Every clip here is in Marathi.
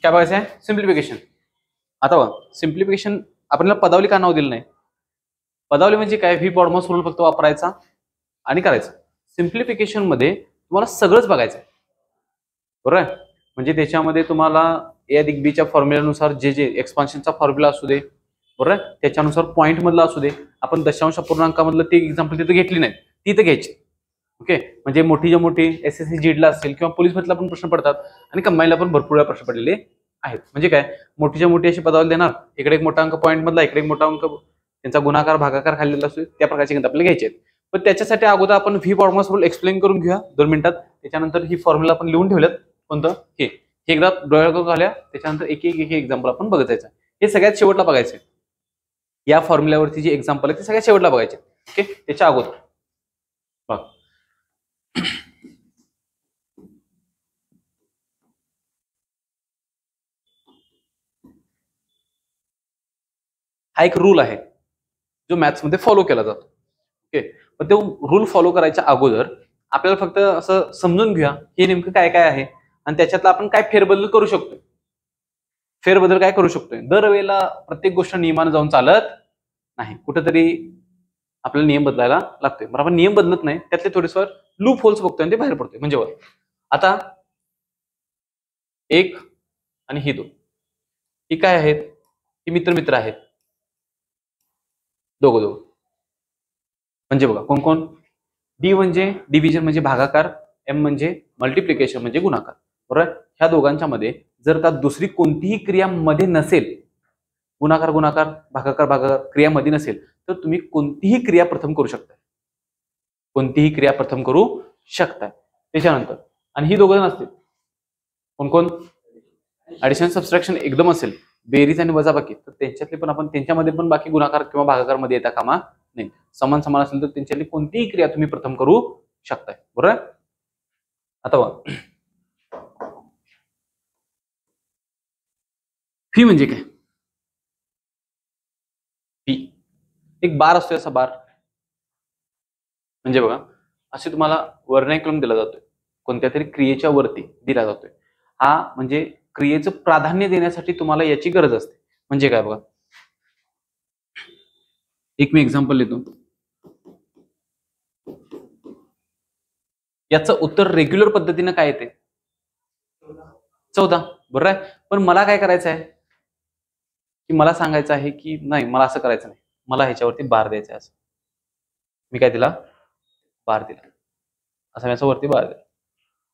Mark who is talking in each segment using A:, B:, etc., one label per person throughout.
A: काय बघायचं आहे? सिम्प्लिफिकेशन. आता बघा, सिम्प्लिफिकेशन आपल्याला पदावली का नाव दिलं नाही? पदावली म्हणजे काय? व्ही बॉडमॉस रूल फक्त वापरायचा आणि करायचं. सिम्प्लिफिकेशन मध्ये तुम्हाला सगळंच बघायचं आहे, बरोबर आहे? म्हणजे त्याच्यामध्ये तुम्हाला ए अधिक बीच्या फॉर्म्युल्यानुसार जे एक्सपान्शनचा फॉर्म्युला असू दे, बरोबर आहे, त्याच्यानुसार पॉईंट मधला असू दे. आपण दशांश अपूर्णांकामधलं ते एक्झाम्पल तिथे घेतली नाही, ती तर घ्यायची. ओके, म्हणजे मोठी मोठी एसएससी जीडला असेल किंवा पोलीस भरतीला पण प्रश्न पडतात आणि कंबाईनला पण भरपूर वेळा प्रश्न पडलेले आहेत. म्हणजे काय? मोठीच्या मोठी अशी पदावली देणार, इकडे एक मोठा अंक पॉईंट मधला, इकडे एक मोठा अंक त्यांचा गुणाकार भागाकार खाल्लेला असतो, त्या प्रकारचे गणित आपल्याला घ्यायचे आहेत. पण त्याच्यासाठी अगोदर आपण व्ही बॉडमॉस रूल एक्सप्लेन करून घेऊया 2 मिनिटात. त्याच्यानंतर ही फॉर्म्युला आपण लिहून ठेवल्यात. कोणतं? हे एकदा डोळ्याकडून झाल्या, त्याच्यानंतर एक एक एक्झाम्पल आपण बघत जायचं. हे सगळ्यात शेवटला बघायचं. या फॉर्म्युल्यावरती जे एक्झाम्पल आहे ते सगळ्यात शेवटला बघायचे. ओके, त्याच्या अगोदर बघ, हा एक रूल आहे जो मॅथ्स मध्ये फॉलो केला जातो. ओके, पण तो रूल फॉलो करायच्या अगोदर आपल्याला फक्त असं समजून घेऊया हे नेमकं काय काय आहे आणि त्याच्यातला आपण काय फेरबदल करू शकतोय. फेरबदल काय करू शकतोय? दरवेळेला प्रत्येक गोष्ट नियमानं जाऊन चालत नाही, कुठेतरी आपल्याला नियम बदलायला लागतोय. बरं, आपण नियम बदलत नाही, त्यातले थोडेसं लूप होल्स बघतोय आणि ते बाहेर पडतोय. म्हणजे आता 1 आणि ही 2 ही काय आहेत? ही मित्र मित्र आहेत, दोघं. म्हणजे बघा कोण कोण? डी म्हणजे डिव्हिजन म्हणजे भागाकार, एम म्हणजे मल्टिप्लिकेशन म्हणजे गुणाकार, बरोबर? ह्या दोघांच्या मध्ये जर का दुसरी कोणतीही क्रिया मध्ये नसेल, गुणाकार गुणाकार भागाकार भागाकार क्रियामध्ये नसेल, तर तुम्ही कोणतीही क्रिया प्रथम करू शकता. कोणतीही क्रिया प्रथम करू शकता. त्याच्यानंतर आणि ही दोघं नसतील, कोण कोण? ऍडिशन सबट्रॅक्शन एकदम असेल, बेरीज आणि वजाबाकी, तर त्यांच्यातले पण आपण त्यांच्यामध्ये पण बाकी गुणाकार किंवा भागाकार मध्ये येता कामा नाही. समान समान असेल तर त्यांच्यातली कोणतीही क्रिया तुम्ही प्रथम करू शकताय, बरोबर? आता बघा, फी म्हणजे काय? फी एक बार असतोय, असा बार म्हणजे बघा असे तुम्हाला वर्णक्रम दिला जातोय, कोणत्या तरी क्रियेच्या वरती दिला जातोय. हा म्हणजे क्रियेचं प्राधान्य देण्यासाठी तुम्हाला याची गरज असते. म्हणजे काय बघा, एक मी एक्झाम्पल देतो. याचं उत्तर रेग्युलर पद्धतीने काय येते? 14, बरोबर आहे. पण मला काय करायचं आहे की मला सांगायचं आहे की नाही, मला असं करायचं नाही, मला ह्याच्यावरती बार द्यायचा आहे. असं मी काय दिला? बार दिला. असं मी असं वरती बार दिला.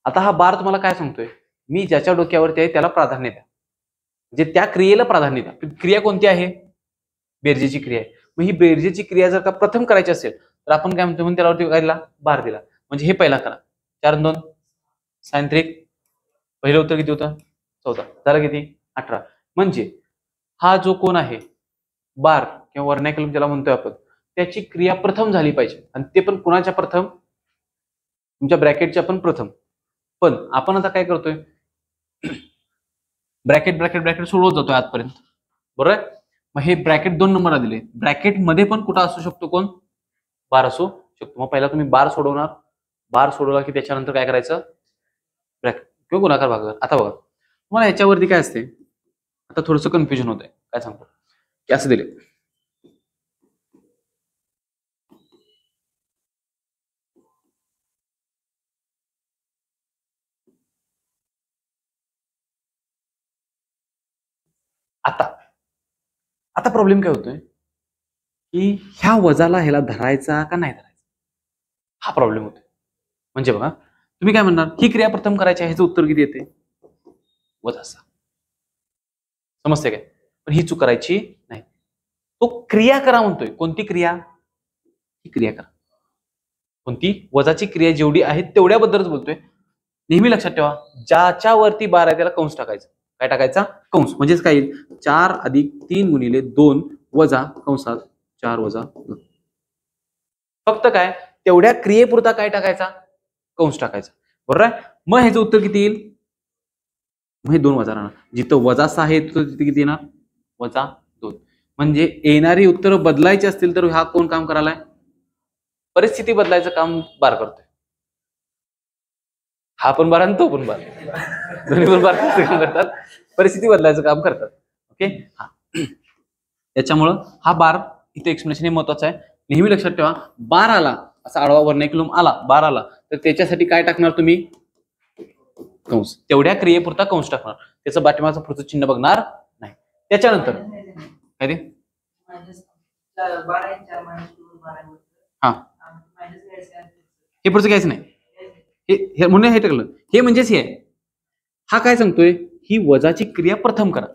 A: आता हा बार तुम्हाला काय सांगतोय? मी ज्याच्या डोक्यावरती आहे त्याला प्राधान्य द्या, म्हणजे त्या क्रियेला प्राधान्य द्या. क्रिया कोणती आहे? बेरजेची क्रिया आहे. मग ही बेरजेची क्रिया जर का प्रथम करायची असेल तर आपण काय म्हणतो? त्यावरती काय दिला? बार दिला. म्हणजे हे पहिला करा. 4 2 sin 3, पहिलं उत्तर किती होतं? 14. झालं किती? 18. म्हणजे हा जो कोण आहे बार किंवा वर्णक्रम ज्याला म्हणतोय आपण, त्याची क्रिया प्रथम झाली पाहिजे. आणि ते पण कुणाच्या प्रथम? तुमच्या ब्रॅकेटच्या पण प्रथम. पण आपण आता काय करतोय? ब्रॅकेट ब्रॅकेट ब्रॅकेट सोडवत जातोय आजपर्यंत, बरोबर आहे? मग हे ब्रॅकेट 2 नंबरला दिले, ब्रॅकेट मध्ये पण कुठं असू शकतो? कोण? बार असू शकतो. मग पहिला तुम्ही बार सोडवणार, बार सोडवला की त्याच्यानंतर काय करायचं? ब्रॅकेट किंवा गुणाकार भागाकार. आता बघा तुम्हाला याच्यावरती काय असते, आता थोडंसं कन्फ्युजन होतंय. काय सांगतो की असं दिले, आता आता प्रॉब्लेम काय होतोय की ह्या वजाला ह्याला धरायचा का नाही धरायचा, हा प्रॉब्लेम होतोय. म्हणजे बघा तुम्ही काय म्हणणार? ही क्रिया प्रथम करायची आहे, ह्याचं उत्तर किती येते? वजा 6. समजते काय? पण ही चूक करायची नाही. तो क्रिया करा म्हणतोय. कोणती क्रिया? ही क्रिया करा. कोणती? वजाची क्रिया जेवढी आहे तेवढ्याबद्दलच बोलतोय. नेहमी लक्षात ठेवा, ज्याच्यावरती बार आहे त्याला कंस टाकायचा. काय टाकायचा? कंस. म्हणजेच काय येईल? 4 अधिक 3 गुणिले 2 वजा कंसात 4 वजा 2. फक्त काय? तेवढ्या क्रियेपुरता काय टाकायचा? कंस टाकायचा, बरोबर आहे? मग ह्याचं उत्तर किती येईल? मग हे 2 वजा राहणार. जिथं वजा 6 आहे तिथे किती येणार? वजा 2. म्हणजे येणारी उत्तर बदलायची असतील तर हा कोण काम करायलाय? परिस्थिती बदलायचं काम बार करतोय. हा पण बार आणि तो पण बार, दोन्ही पण बार कसं काम करतात, परिस्थिती बदलायचं काम करतात. ओके, हा त्याच्यामुळं हा बार इथे एक्सप्लेनेशन हे महत्वाचं आहे. नेहमी लक्षात ठेवा, बार आला असा आडवा वर्णक्रम आला, बार आला तर त्याच्यासाठी काय टाकणार तुम्ही, कंस. तेवढ्या क्रियेपुरता कंस टाकणार, त्याचं पाठीमागचं पुढचं चिन्ह बघणार नाही. त्याच्यानंतर काय ते हा हे पुढचं घ्यायचं नाही, हे म्हणून हे टाकलं, हे म्हणजेच हे हा काय सांगतोय, ही वजाची क्रिया प्रथम करा.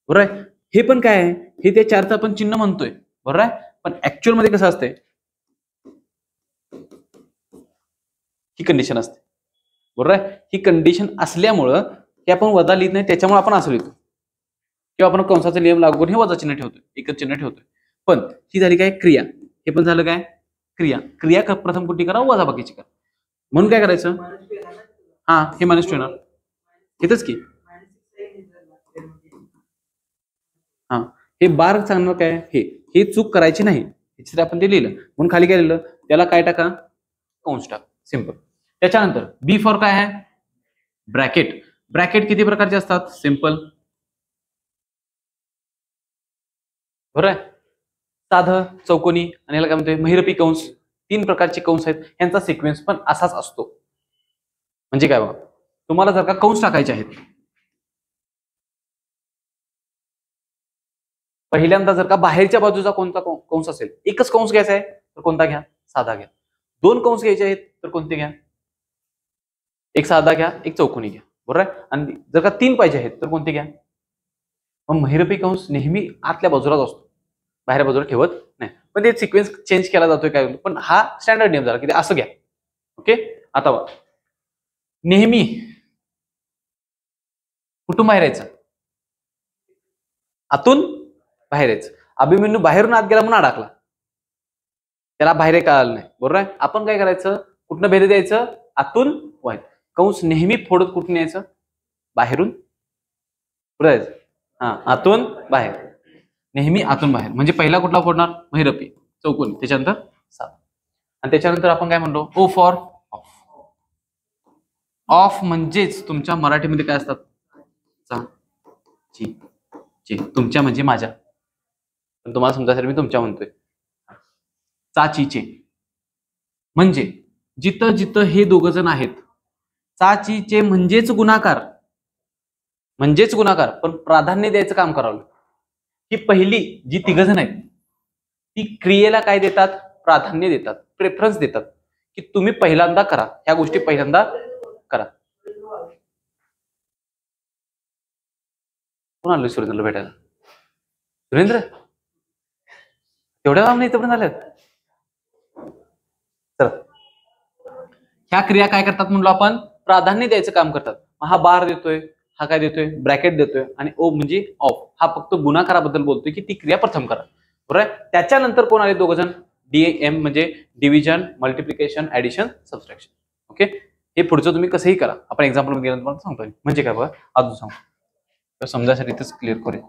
A: बरोबर आहे. हे पण काय आहे, हे त्या चारचं आपण चिन्ह म्हणतोय, बरोबर आहे. पण ऍक्च्युअल मध्ये कसं असते, ही कंडिशन असते, बरोबर आहे. ही कंडिशन असल्यामुळं हे आपण वजा लिहित नाही, त्याच्यामुळे आपण असं लिहितो, किंवा आपण कंसाचा नियम लागू करून हे वजा चिन्ह ठेवतोय, एकच चिन्ह ठेवतोय. पण ही झाली काय क्रिया, हे पण झालं काय क्रिया. क्रिया प्रथम कुठली करा, वजा बाकीची करा. म्हणून काय करायचं, हा हे मायनस ठेवणार इथंच की, हा हे बार सांगणार काय, हे चूक करायची नाही, ह्याच्यासाठी आपण ते लिहिलं. म्हणून खाली काय लिहिलं, त्याला काय टाका, कंस टाका, सिंपल. त्याच्यानंतर बी फॉर काय आहे, ब्रॅकेट. ब्रॅकेट किती प्रकारचे असतात, सिंपल, बरोबर आहे. साधं, चौकोनी आणि याला काय म्हणते महिरपी कंस. 3 प्रकारचे कंस आहेत, यांचा सिक्वेन्स पण असाच असतो. म्हणजे काय बघा, तुम्हाला जर का कंस टाकायचे आहेत, पहिल्यांदा जर का बाहेरच्या बाजूचा कोणता कंस असेल, एकच कंस घ्यायचा आहे तर कोणता घ्या, साधा घ्या. 2 कंस घ्यायचे आहेत तर कोणते घ्या, एक साधा घ्या, एक चौकोनी घ्या, बरोबर आहे. आणि जर का 3 पाहिजे आहेत तर कोणते घ्या, मग महिरपी कंस नेहमी आतल्या बाजूलाच असतो, बाहेर बाजूला ठेवत नाही. पण ते सिक्वेन्स चेंज केला जातोय काय, पण हा स्टँडर्ड नियम झाला की असं घ्या. ओके, आता बघा, नेहमी कुठून बाहेर यायचं, आतून बाहेर यायचं. अभिमन्यू बाहेरून आत गेला म्हणून अडकला, त्याला बाहेर कळालं नाही, बरोबर आहे. आपण काय करायचं, कुठनं भेद द्यायचं, आतून बाहेर. कंस नेहमी फोडत कुठून यायचं, बाहेरून पुढे जायचं, हा आतून बाहेर, नेहमी आतून बाहेर. म्हणजे पहिला कुठला फोडणार, महिरपी, चौकोनी, त्याच्यानंतर साधा. आणि त्याच्यानंतर आपण काय म्हणलो, ओ फॉर ऑफ. ऑफ म्हणजेच तुमच्या मराठीमध्ये काय असतात, चा, ची, चे. तुमच्या म्हणजे माझ्या, पण तुम्हाला समजायसाठी मी तुमच्या म्हणतोय, चाचीचे. म्हणजे जिथं जिथं हे दोघ जण आहेत, चाचीचे म्हणजेच गुणाकार, म्हणजेच गुणाकार, पण प्राधान्य द्यायचं काम करावं. ही पहिली जी 3 जण आहेत, ती क्रियेला काय देतात, प्राधान्य देतात, प्रेफरन्स देतात, की तुम्ही पहिल्यांदा करा, ह्या गोष्टी पहिल्यांदा करा. कोण आलोय सुरेंद्रला भेटायला, सुरेंद्र तेवढ्या लांब नाही इथपर्यंत आल्यात. चला, ह्या क्रिया काय करतात म्हणलो आपण, प्राधान्य द्यायचं काम करतात. हा बार देतोय, हा काय देतोय, ब्रॅकेट देतोय, आणि ओ म्हणजे ऑफ, हा फक्त गुणाकाराबद्दल बोलतोय की ती क्रिया प्रथम करा, बरोबर आहे. त्याच्यानंतर कोण आले, 2 जण, डीएम म्हणजे division, multiplication, addition, subtraction. Okay, हे पुढचं तुम्ही कसंही करा, आपण एक्झाम्पल मध्ये गेल्यानंतर तुम्हाला सांगतोय. म्हणजे काय बघा, अजून सांगतो समजायसाठी इथेच क्लिअर करूया.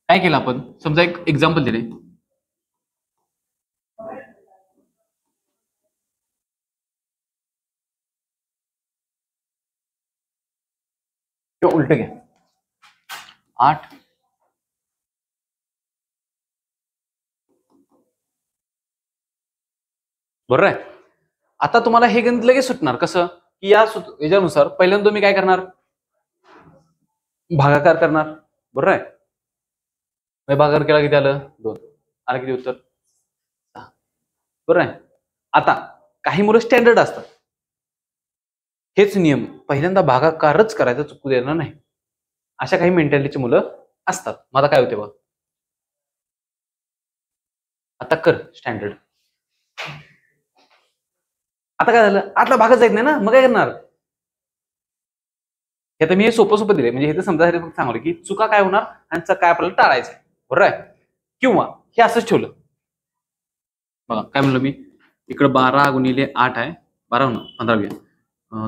A: काय केलं आपण, समजा एक एक्झाम्पल दिले, किंवा उलट घ्या, 8 बरोबर आहे. आता तुम्हाला हे गणित लगेच सुटणार, कसं की याच्यानुसार पहिल्यांदा तुम्ही काय करणार, भागाकार करणार, बरोबर आहे. भागाकार केला किती आलं, 2, आलं किती उत्तर, 6, बरोबर आहे. आता काही मुलं स्टँडर्ड असतात, हेच नियम पहिल्यांदा भागाकारच करायचा, चुकू देणार नाही, अशा काही मेंटॅलिटीची मुलं असतात. मग आता काय होते बघ, आता कर स्टँडर्ड. आता काय झालं, आतला भागच जात नाही ना, मग काय करणार, हे तर मी सोपं दिले, म्हणजे हे तर समजायसाठी फक्त सांगलं की चुका काय होणार आणि काय आपल्याला टाळायचं, बरोबर आहे. किंवा हे असंच ठेवलं बघा, काय म्हणलं मी, इकडे 12 गुणिले 8 आहे, 12 15 घ्या,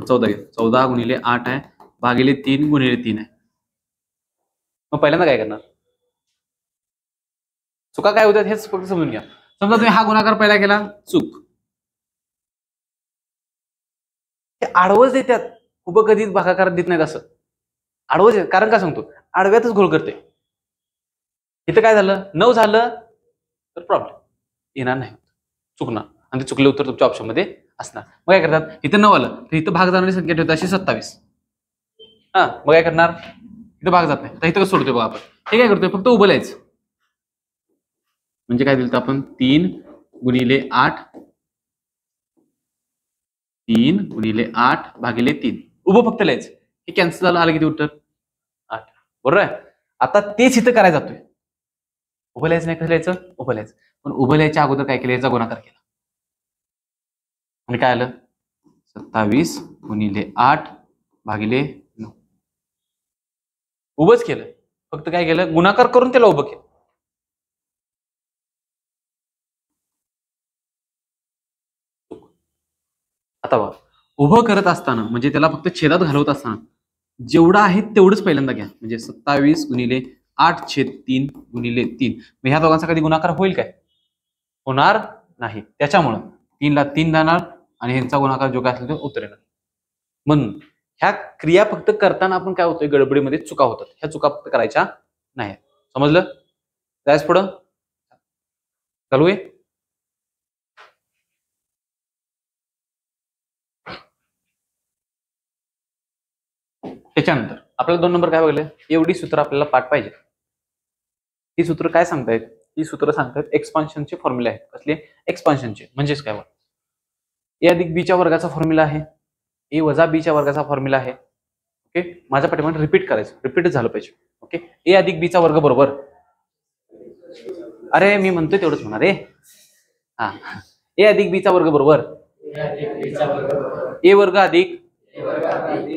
A: 14 घ्या, 14 गुणिले 8 आहे, भागिले 3 गुणिले 3 आहे. मग पहिल्यांदा काय करणार, चुका काय होतात हेच फक्त समजून घ्या. समजा तुम्ही हा गुणाकार पहिला केला, चूक. हे आडवच देतात, उभं कधीच भागाकार देत नाहीत. असं आडवच, कारण काय सांगतो, आडव्यातच घोळ करते. इथं काय झालं, 9 झालं तर प्रॉब्लेम येणार नाही, चुकणार, आणि ते चुकले उत्तर तुमच्या ऑप्शन मध्ये असणार. मग काय करतात, इथं 9 आलं तर इथं भाग जाणारी संख्या ठेवतात अशी 27. हा, मग काय करणार, इथं भाग जात नाही तर इथं कसं सोडतोय बघा आपण. हे काय करतोय, फक्त उभं लिहायचं. म्हणजे काय दिलं आपण, 3 गुणिले 8, 3 गुणिले 8 भागिले 3, उभं फक्त लिहायचं. हे कॅन्सल झालं, आलं किती उत्तर, 8. बरोबर आहे. आता तेच इथं करायला जातोय, उभं लिहायचं नाही, कसं लिहायचं, उभं लिहायचं. पण उभं लिहायच्या अगोदर काय केलं, याचा गुणाकार केला आणि काय आलं, 27 गुणिले 8 भागिले 9. उभंच केलं, फक्त काय केलं, गुणाकार करून त्याला उभं केलं. आता बघा, उभं करत असताना म्हणजे त्याला फक्त छेदात घालवत असताना जेवढं आहे तेवढंच पहिल्यांदा घ्या. म्हणजे 27 गुणिले 8/3 गुणिले 3. मग ह्या दोघांचा कधी गुणाकार होईल काय, होणार नाही. त्याच्यामुळं 3 ला 3 जाणार आणि ह्यांचा गुणाकार जो काय असेल तो उत्तर येणार. म्हणून ह्या क्रिया फक्त करताना आपण काय होतोय, गडबडीमध्ये चुका होतात. ह्या चुका फक्त करायच्या नाही. समजलं, जायच पुढं चालू आहे. त्याच्यानंतर आपल्याला 2 नंबर काय बघले, एवढी सूत्र आपल्याला पाठ पाहिजे. ही सूत्र काय सांगतायत, ही सूत्र सांगतात एक्सपान्शनचे फॉर्म्युले आहेत. कसले, एक्सपान्शनचे. म्हणजेच काय, ए अधिक बीच्या वर्गाचा फॉर्म्युला आहे, ए वजा बीच्या वर्गाचा फॉर्म्युला आहे. ओके, माझ्या पाठीमागे रिपीट करायचं, रिपीटच झालं पाहिजे. ओके, ए अधिक बीचा वर्ग बरोबर, अरे मी म्हणतोय तेवढंच होणार आहे. हा, ए अधिक बीचा वर्ग बरोबर ए वर्ग अधिक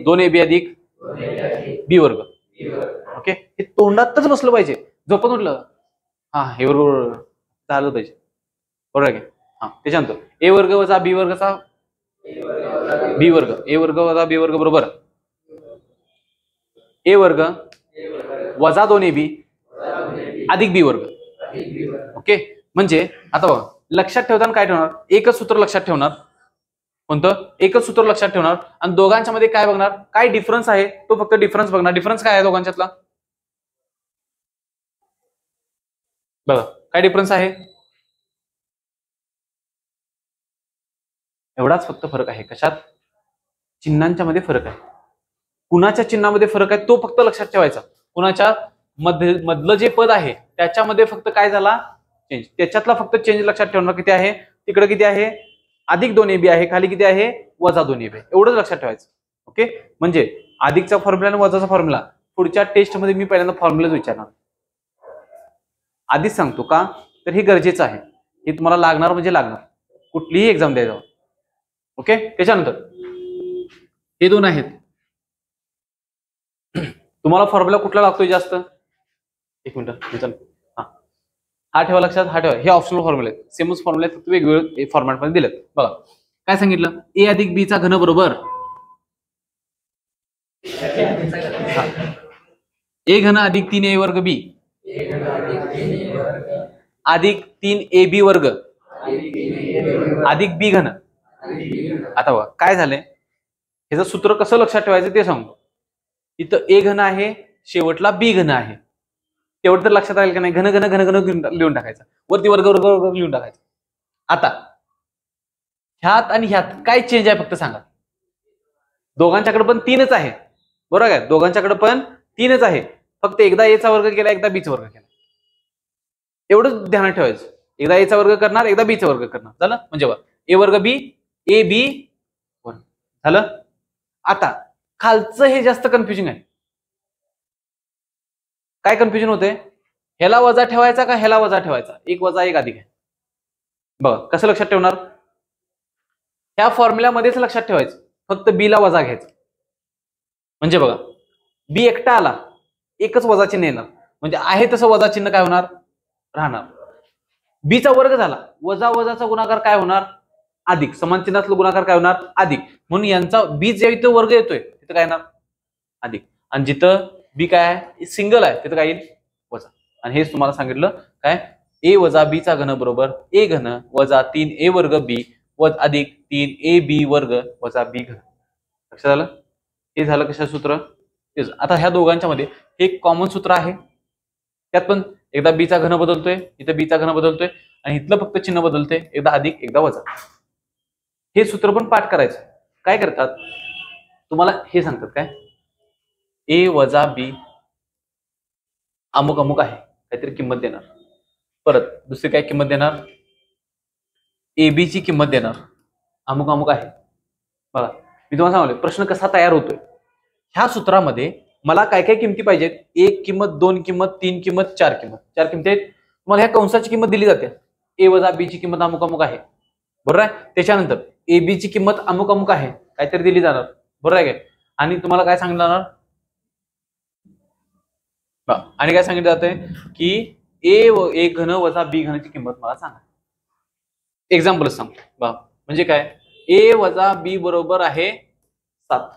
A: 2ab अधिक बी वर्ग. ओके, हे तोंडातच बसलं पाहिजे, झोपत उठलं हा हे बरोबर झालं पाहिजे. बरोबर आहे. हा, त्याच्यानंतर ए वर्ग वजा बी वर्गचा बी वर्ग, ए वर्ग वजा बी वर्ग बरोबर ए वर्ग वजा 2ab अधिक बी वर्ग. ओके, म्हणजे आता बघा, लक्षात ठेवताना काय ठेवणार, एकच सूत्र लक्षात ठेवणार. कोणतं, एकच सूत्र लक्षात ठेवणार. आणि दोघांच्या मध्ये काय बघणार, काय डिफरन्स आहे तो फक्त डिफरन्स बघणार. डिफरन्स काय आहे दोघांच्यातला, बघा काय डिफरन्स आहे, एवढाच फक्त फरक आहे. कशात, चिन्हांच्या मध्ये फरक आहे. कुणाच्या चिन्हामध्ये फरक आहे तो फक्त लक्षात ठेवायचा. कुणाच्या मधलं जे पद आहे त्याच्यामध्ये फक्त काय झाला, चेंज. त्याच्यातला फक्त चेंज लक्षात ठेवणार. किती आहे, तिकडे किती आहे, अधिक 2ab आहे, खाली किती आहे, वजा 2ab आहे. एवढंच लक्षात ठेवायचं. ओके, म्हणजे अधिकचा फॉर्म्युला आणि वजाचा फॉर्म्युला पुढच्या टेस्ट मध्ये मी पहिल्यांदा फॉर्म्युलाच विचारणार. आधीच सांगतो का, तर हे गरजेचं आहे. हे तुम्हाला लागणार म्हणजे लागणार, कुठलीही एक्झाम द्यायला. ओके, त्याच्यानंतर हे 2 आहेत. तुम्हाला फॉर्म्युला कुठला लागतोय जास्त, एक मिनिट, हा ठेवा लक्षात, हा ठेवा. हे ऑप्शनल फॉर्म्युले आहेत, सेमच फॉर्म्युले आहेत, फक्त वेगवेगळे फॉर्मॅट मध्ये दिलेत. बघा काय सांगितलं, ए अधिक बी चा घन बरोबर ए घन अधिक 3a वर्ग बी अधिक 3ab वर्ग अधिक बी घन. आता बघा काय झालंय, ह्याचं सूत्र कसं लक्षात ठेवायचं ते सांगतो. इथं ए घन आहे, शेवटला बी घन आहे, तेवढं तर लक्षात राहील का नाही. घन घन घन घन लिहून टाकायचं, वरती वर्ग वर्ग वर्ग लिहून टाकायचं. आता ह्यात आणि ह्यात काय चेंज आहे फक्त सांगा. दोघांच्याकडे पण 3च आहे, बरोबर आहे, दोघांच्याकडे पण 3च आहे. फक्त एकदा एचा वर्ग केला, एकदा बीचा वर्ग केला, एवढंच ध्यानात ठेवायचं. एकदा एचा वर्ग करणार, एकदा बीचा वर्ग करणार, झालं. म्हणजे बघा ए वर्ग बी, ए बी 1 झालं. आता खालचं हे जास्त कन्फ्युजिंग आहे. काय कन्फ्युजन होते, ह्याला वजा ठेवायचा का ह्याला वजा ठेवायचा, 1 वजा 1 अधिक आहे. बघा कसं लक्षात ठेवणार, ह्या फॉर्म्युल्यामध्येच लक्षात ठेवायचं, फक्त बी ला वजा घ्यायचं. म्हणजे बघा बी एकटा आला, एकच वजा चिन्ह येणार, म्हणजे आहे तसं वजा चिन्ह काय होणार, राहणार. बीचा वर्ग झाला, वजा वजाचा गुणाकार काय होणार, अधिक. समान चिन्हातला गुणाकार काय होणार, अधिक. म्हणून यांचा बी जे इथं वर्ग येतोय तिथं काय येणार, अधिक. आणि जिथं बी काय आहे, सिंगल आहे, तिथं काय येईल, वजा. आणि हेच तुम्हाला सांगितलं काय, ए वजा बी चा घन बरोबर ए घन वजा 3a वर्ग बी अधिक 3ab वर्ग वजा बी घन. लक्षात आलं? हे झालं कशा सूत्र. आता ह्या दोघांच्या मध्ये हे कॉमन सूत्र आहे. त्यात पण एकदा बी चा घन बदलतोय, इथं बी चा घन बदलतोय आणि इथलं फक्त चिन्ह बदलतोय, एकदा अधिक एकदा वजा. हे सूत्र पण पाठ करायचं. काय करतात तुम्हाला हे सांगतात काय, ए वजा बी अमुक अमुक आहे काहीतरी किंमत देणार, परत दुसरी काय किंमत देणार, ए बी ची किंमत देणार, अमुक अमुक आहे. बघा मी तुम्हाला सांगले प्रश्न कसा तयार होतोय. ह्या सूत्रामध्ये मला काय काय किमती पाहिजेत, 1 किंमत, 2 किंमत, 3 किंमत, 4 किंमत. 4 किमती आहेत. तुम्हाला ह्या कंसाची किंमत दिली जाते, ए वजा बी ची किंमत अमुक अमुक आहे, बरोबर आहे. त्याच्यानंतर ए बी ची किंमत अमुक अमुक आहे काहीतरी दिली जाणार, बरोबर आहे काय. आणि तुम्हाला काय सांगितलं जाणार, आणि काय सांगितलं जातंय की ए घन वजा बी घनाची किंमत मला सांगा. एक्झाम्पल सांगतो बा, म्हणजे काय, ए वजा बी बरोबर आहे 7,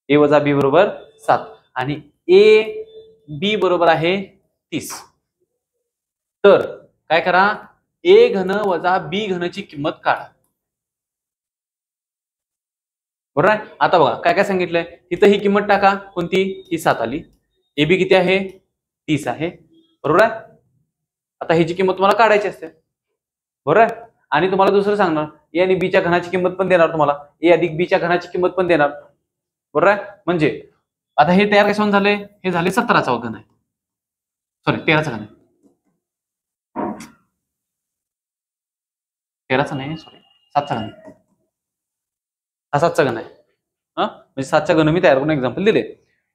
A: ए वजा बी बरोबर 7 आणि ए बी बरोबर आहे 30. तर काय करा, ए घन वजा बी घनची किंमत काढा, बरोबर आहे. आता बघा काय काय सांगितलंय, तिथं ही किंमत टाका, कोणती, ही 7 आली. ए बी किती आहे, 30 आहे, बरोबर आहे. आता ह्याची किंमत तुम्हाला काढायची असते, बरोबर आहे. आणि तुम्हाला दुसरं सांगणार, ए आणि बी च्या घनाची किंमत पण देणार तुम्हाला, ए अधिक बी च्या घनाची किंमत पण देणार, बरोबर आहे. म्हणजे आता हे तयार कशावरून झाले, हे झाले 17चा घन आहे, सॉरी 13चा घन आहे, 13चा नाही सॉरी 7चा घन आहे, हा 7चा घन आहे. म्हणजे 7चा घन मी तयार करून एक्झाम्पल दिले.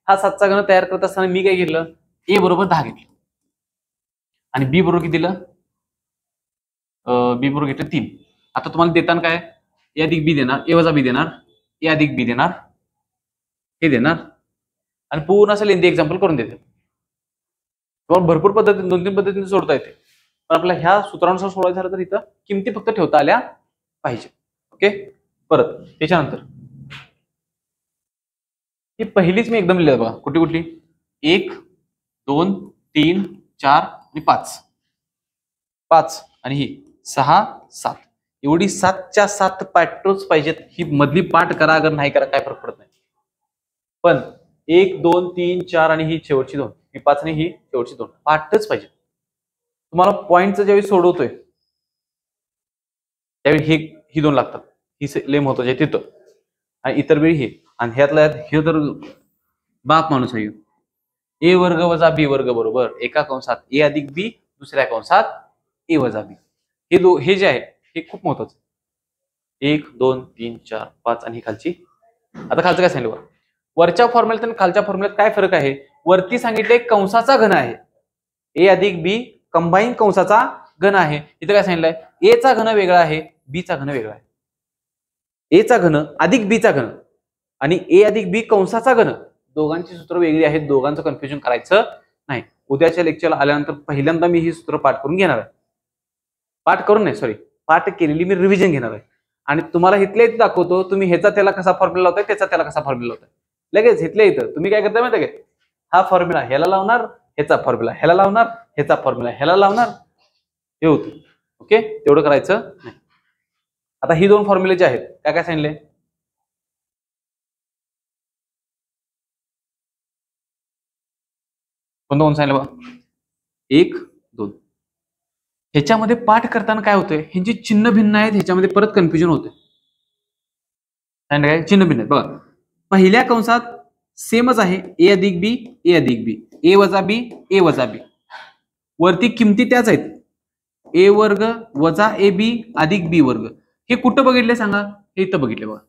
A: हा 7चा घन तयार करत असताना मी काय घेतलं, ए बरोबर 10 घेतलं आणि बी बरोबर किती दिलं, बी बरोबर घेतलं 3. आता तुम्हाला देताना काय, ए अधिक बी देणार, ए वजा बी देणार, ए अधिक बी देणार, हे देणार आणि पूर्ण असं लेंदी एक्झाम्पल करून देते. तुम्हाला भरपूर पद्धतीने 2-3 पद्धतीने सोडता येते, पण आपल्या ह्या सूत्रानुसार सोडवायचं झालं तर इथं किमती फक्त ठेवता आल्या पाहिजे. ओके. परत त्याच्यानंतर ही पहिलीच मी एकदम लिहिलं बघा, कुठली कुठली, 1 2 3 4 आणि 5 आणि ही 6 7, एवढी 7च्या 7 पॅटर्न्स पाहिजेत. ही मधली पाठ करा, अगर नाही करा काय फरक पडत नाही. पण 1 2 3 4 आणि ही शेवटची 2, ही 5 आणि ही शेवटची 2 पाठच पाहिजे. तुम्हाला पॉईंटचं ज्यावेळी सोडवतोय त्यावेळी ही 2 लागतात, ही लय महत्वाची आहे तिथं, आणि इतर वेळी हे. आणि ह्यातल्या हे तर बाप माणूस आहे, ए वर्ग वजा बी वर्ग बरोबर एका कंसात ए अधिक बी, दुसऱ्या कंसात ए वजा बी. हे जे आहे हे खूप महत्वाचं. 1 2 3 4 5 आणि ही खालची. आता खालचं काय सांगितलं, वरच्या फॉर्म्युल्यात आणि खालच्या फॉर्म्युल्यात काय फरक आहे. वरती सांगितले कंसाचा घन आहे, ए अधिक बी कंबाईन कंसाचा घन आहे. इथे काय सांगितलंय, ए चा घन वेगळा आहे, बी चा घन वेगळा आहे. ए चा घन अधिक बी चा घन आणि ए अधिक बी कंसाचा घन, दोघांची सूत्र वेगळी आहेत, दोघांचं कन्फ्युजन करायचं नाही. उद्याच्या लेक्चरला आल्यानंतर पहिल्यांदा मी ही सूत्र पाठ करून घेणार आहे, पाठ करून नाही सॉरी पाठ केलेली मी रिव्हिजन घेणार आहे. आणि तुम्हाला इथल्या इथे दाखवतो, तुम्ही ह्याचा त्याला कसा फॉर्म्युला लावताय, त्याचा त्याला कसा फॉर्म्युला लावताय. लगेच इथल्या इथं तुम्ही काय करताय माहिती आहे, हा फॉर्म्युला ह्याला लावणार, ह्याचा फॉर्म्युला ह्याला लावणार, ह्याचा फॉर्म्युला ह्याला लावणार, हे होतं. ओके, तेवढं करायचं नाही. आता ही 2 फॉर्म्युले जे आहेत काय काय सांगितले, कोणतं सांगितलं बघा, 1 2. ह्याच्यामध्ये पाठ करताना काय होतंय, ह्यांची चिन्ह भिन्न आहेत, ह्याच्यामध्ये परत कन्फ्युजन होते. काय चिन्ह भिन्न आहेत बघा. पहिल्या कंसात सेमच आहे, ए अधिक बी, ए अधिक बी, ए वजा बी, ए वजा बी. वरती किमती त्याच आहेत, ए वर्ग वजा ए बी अधिक बी वर्ग. हे कुठं बघितले सांगा, हे इथं बघितले बघा.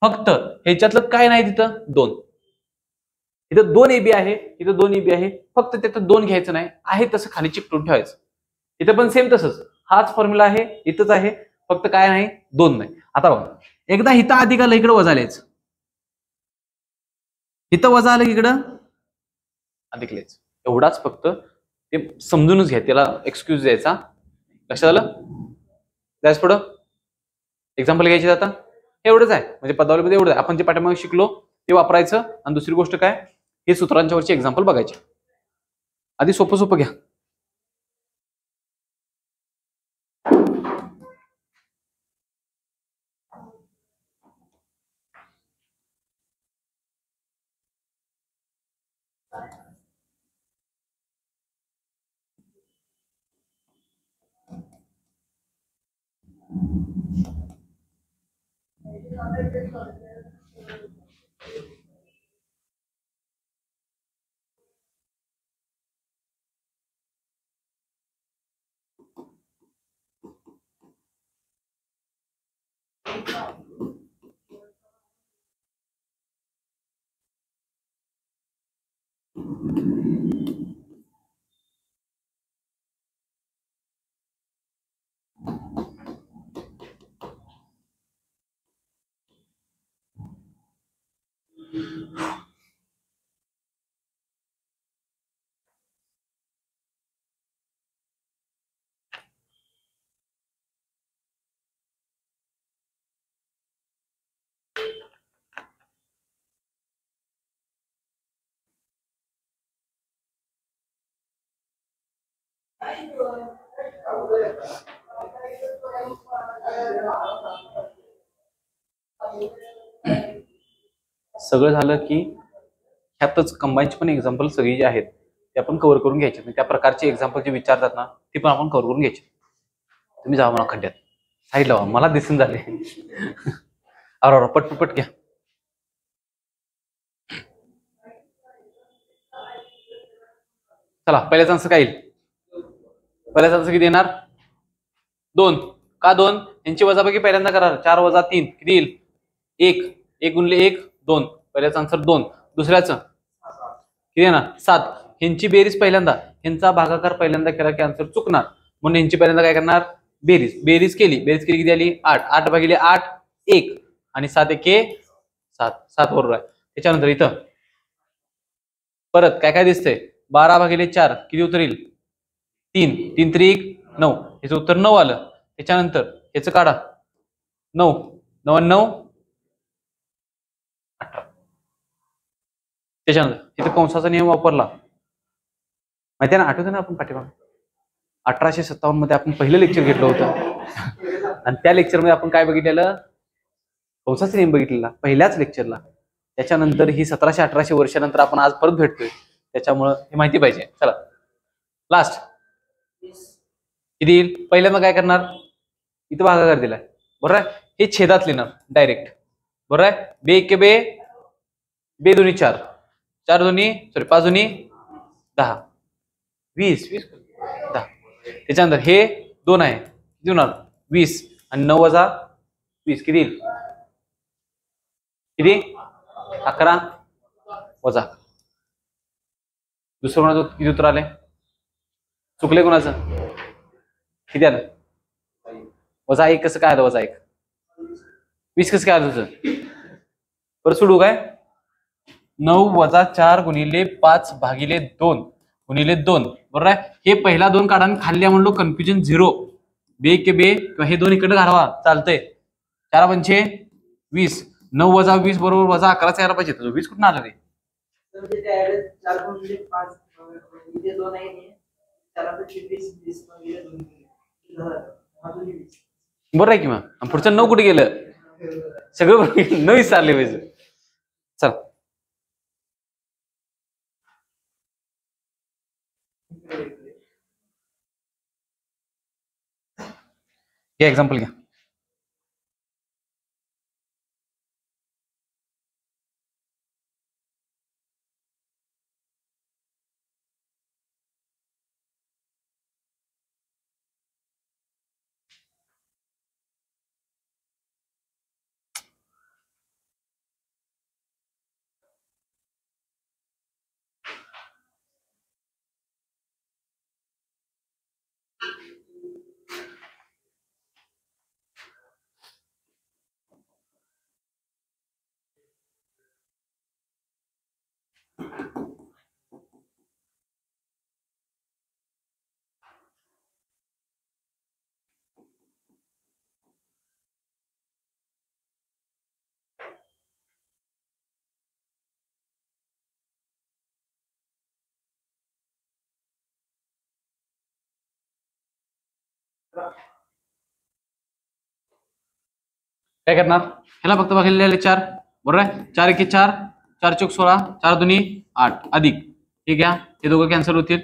A: फक्त ह्याच्यातलं काय नाही, तिथं 2, इथं 2 AB आहे, इथं 2 AB आहे, फक्त त्याचं 2 घ्यायचं नाही, आहे तसं खाली चिकटून ठेवायचं. इथं पण सेम तसंच, हाच फॉर्म्युला आहे, इथंच आहे, फक्त काय नाही 2 नाही. आता बघा, एकदा इथं अधिक आलं इकडं वजा लिहायचं, इथं वजा आलं इकडं अधिक लिहायचं, एवढाच फक्त. ते समजूनच घ्या, त्याला एक्सक्यूज द्यायचा. लक्षात आलं, जायचं पुढं एक्झाम्पल घ्यायचे आता एवढंच आहे. म्हणजे पदावलीमध्ये एवढं आहे, आपण जे पाठीमागे शिकलो ते वापरायचं. आणि दुसरी गोष्ट काय, हे सूत्रांच्या वरची एक्झाम्पल बघायचे. आधी सोपं सोपं घ्या. सगळं झालं की ह्यातच कंबाईनची पण एक्झाम्पल सगळी जी आहेत ते आपण कव्हर करून घ्यायचे. त्या प्रकारचे एक्झाम्पल जे विचारतात ना ते पण आपण कव्हर करून घ्यायचे. तुम्ही जावा मला खड्ड्यात साईड लावा, मला दिसून झाले. अरे पटपट घ्या. चला पहिल्याच आन्सर काय येईल? पहिल्याच आन्सर किती येणार? 2. का 2? यांची वजाबाकी पहिल्यांदा करा. 4 वजा 3 किती येईल? 1. 1 गुणिले 1 2. पहिल्याच आन्सर 2. दुसऱ्याचं किती येणार? 7. ह्यांची बेरीज पहिल्यांदा, ह्यांचा भागाकार पहिल्यांदा केला की आन्सर चुकणार, म्हणून ह्यांची पहिल्यांदा काय करणार? बेरीज केली किती आली? 8. 8 भागिले 8 1 आणि 7 एके 7. 7 बरोबर आहे. त्याच्यानंतर इथं परत काय काय दिसतंय? 12 भागिले 4 किती उत्तर येईल? 3. 3 3 1 9. याचं उत्तर 9 आलं. त्याच्यानंतर याचं काढा 9 9 9 18. त्याच्यानंतर इथं कंसाचा नियम वापरला माहिती आहे ना? आठवतं ना आपण पाठीमागे 1857 मध्ये आपण पहिलं लेक्चर घेतलं होतं आणि त्या लेक्चरमध्ये आपण काय बघितलेलं? कंसाचा नियम बघितलेला पहिल्याच लेक्चरला. त्याच्यानंतर ही 1700-1800 वर्षानंतर आपण आज परत भेटतोय, त्याच्यामुळं हे माहिती पाहिजे. चला लास्ट किती येईल? पहिल्यांदा काय करणार? इथं भागाकार दिलाय बरोबर आहे, हे छेदात लिहिणार डायरेक्ट बरोबर आहे. बे एक बे, बे दोन्ही 4, 4 दोन्ही 5 दोन्ही 10 20 20 10. त्याच्यानंतर हे 2 आहे किती होणार? 20 आणि 9 वजा 20 किती येईल? किती? 11 वजा. दुसरं कोणाचं किती उत्तर आले? चुकले कोणाचं? किती आलं? वजा 1 कसं काय आलं? वजा 1 20 कसं काय आलं तुझं? बरं सोडू काय? 9 वजा 4 गुणिले 5 भागिले 2 गुणिले 2 बरोबर आहे. हे पहिला 2 काढा खाल्ल्या म्हणलो कन्फ्युजन 0. बे के बे किंवा हे 2 इकडे घालवा चालतंय. 4 पंचे 20. 9 वजा 20 बरोबर वजा 11 यायला पाहिजे. 20 कुठून आलं रे? बरं आहे की मग पुढचं 9 कुठे गेलं? सगळं 9 विसरले पाहिजे. चल घ्या एक्झाम्पल घ्या. काय करणार? ह्याला फक्त बघितलेले 4 बरोबर आहे. 4 1 4 4 चौक 16 4 दोन्ही 8 अधिक हे घ्या, हे दोघं कॅन्सल होतील.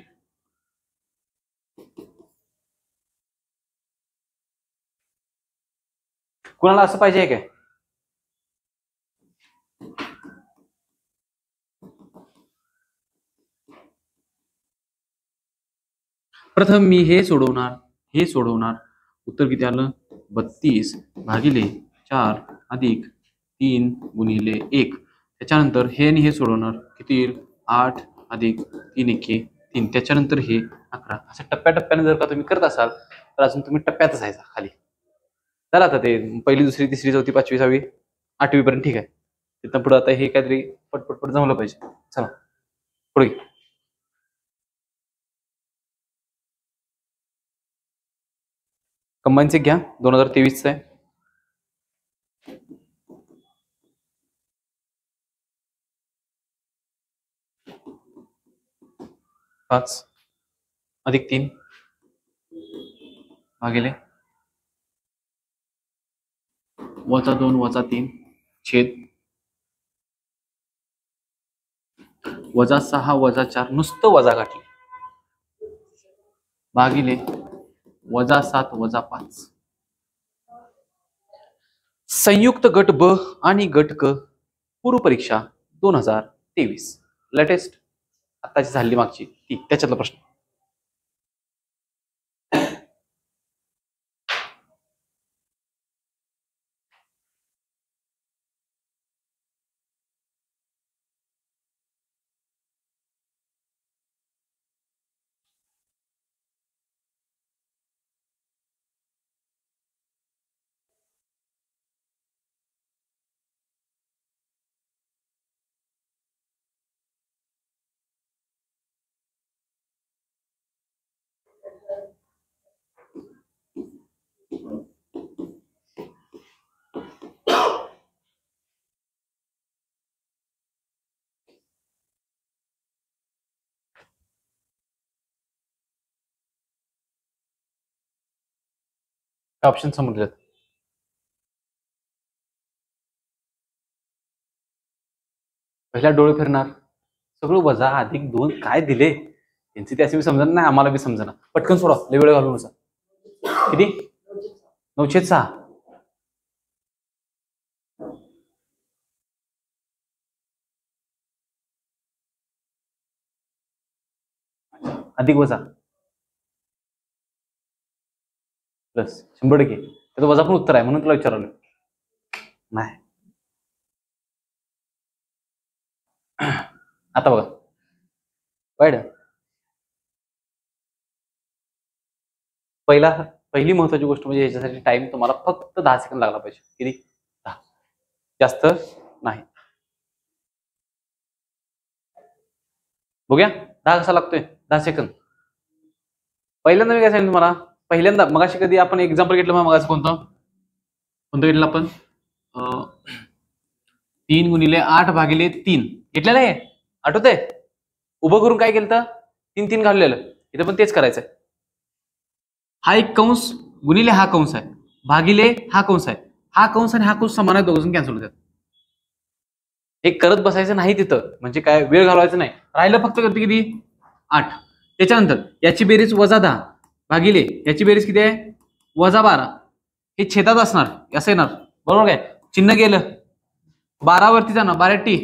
A: कुणाला असं पाहिजे काय? प्रथम मी हे सोडवणार, उत्तर किती आलं? 32 भागिले 4 अधिक 3 गुणिले 1. त्याच्यानंतर हे आणि हे सोडवणार, किती येईल? 8 अधिक 3 एके 3. त्याच्यानंतर हे 11. असं टप्प्याटप्प्याने जर का तुम्ही करत असाल तर अजून तुम्ही टप्प्यातच आहे खाली. चला आता ते पहिली, दुसरी, तिसरी, चौथी, 5वी, 6वी, 8वी पर्यंत ठीक आहे. तिथं पुढे आता हे काहीतरी पटपट जमलं पाहिजे. चला पुढे. कंबाईनचे घ्या, 2023 आहे. 5 अधिक 3 भागिले -2 - 3 छेद -6 - 4 नुसतं वजा घातले भागिले -7 - 5. संयुक्त गट ब आणि गट क पूर्व परीक्षा 2023 लेटेस्ट आताची झाली मागची ती त्याच्यातला प्रश्न. ऑप्शन समजले. पहिला डोळे फिरणार, सगळं वजा अधिक 2 काय दिले त्यांचे त्याचे बी समजणार नाही, आम्हाला बी समजणार. पटकन सोडा, लय वेळ घालून नसा. किती? 9/6 अधिक वजा प्लस 100%. त्याचं वजा पण उत्तर आहे म्हणून तुला विचारलं नाही. आता बघा वाईट. पहिली महत्वाची गोष्ट म्हणजे याच्यासाठी टाइम तुम्हाला फक्त 10 सेकंद लागला पाहिजे. किती? 10, जास्त नाही. बघूया 10 कसा लागतोय? 10 सेकंद. पहिल्यांदा मी काय सांगितलं तुम्हाला, पहिल्यांदा मगाशी कधी आपण एक्झाम्पल घेतलं मगाशी कोणतं घेतलं आपण? 3 × 8 भागिले 3 घेतलेलं आहे, आठवतंय? उभं करून काय केलं? 3 3 घाललेलं. इथं पण तेच करायचंय. हा एक कंस गुणिले हा कंस आहे भागिले हा कंस आहे. हा कंस आणि हा कंस समान आहे, दोघं कॅन्सल होतात. हे करत बसायचं नाही तिथं, म्हणजे काय वेळ घालवायचा नाही. राहिलं फक्त किती? 8. त्याच्यानंतर याची बेरीज -10 भागिले याची बेरीज किती आहे? -12. हे छेदात असणार, असं येणार बरोबर. काय चिन्ह गेलं 12 वरती जाणार, 12